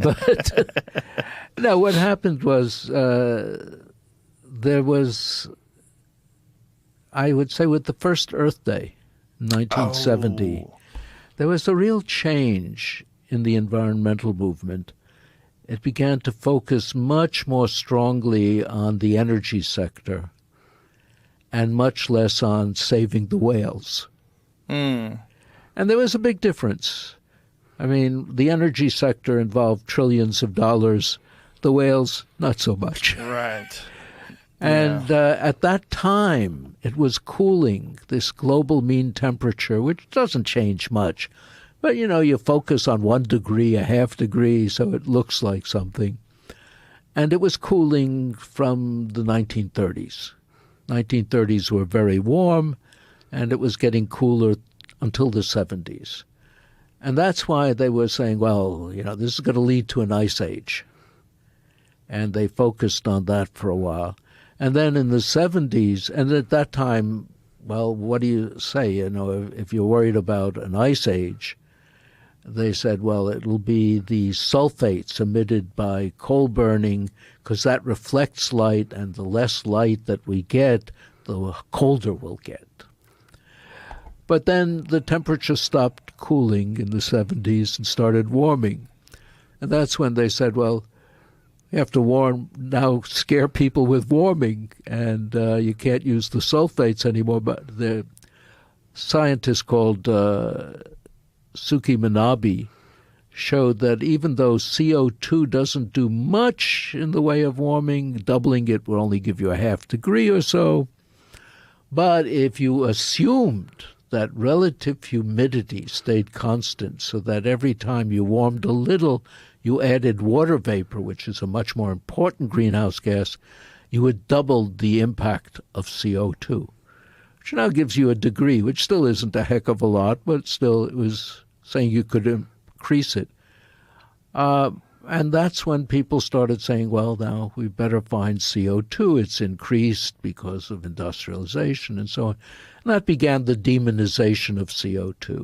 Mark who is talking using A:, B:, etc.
A: But no, what happened was there was, I would say, with the first Earth Day, 1970, there was a real change in the environmental movement. It began to focus much more strongly on the energy sector and much less on saving the whales. And there was a big difference. I mean, the energy sector involved trillions of dollars. The whales, not so much.
B: Right.
A: And at that time, it was cooling, this global mean temperature, which doesn't change much. But, you know, you focus on 1 degree, a half degree, so it looks like something. And it was cooling from the 1930s. 1930s were very warm, and it was getting cooler until the 70s. And that's why they were saying, well, you know, this is going to lead to an ice age. And they focused on that for a while. And then in the 70s, and at that time, well, what do you say? You know, if you're worried about an ice age, they said, well, it'll be the sulfates emitted by coal burning, because that reflects light, and the less light that we get, the colder we'll get. But then the temperature stopped cooling in the 70s and started warming. And that's when they said, well, you have to scare people with warming, and you can't use the sulfates anymore. But the scientist called Suki Manabe showed that even though CO2 doesn't do much in the way of warming, doubling it will only give you a half degree or so. But if you assumed that relative humidity stayed constant, so that every time you warmed a little, you added water vapor, which is a much more important greenhouse gas, you would double the impact of CO2, which now gives you a degree, which still isn't a heck of a lot, but still it was saying you could increase it. And that's when people started saying, well, now we better find CO2. It's increased because of industrialization and so on. And that began the demonization of CO2.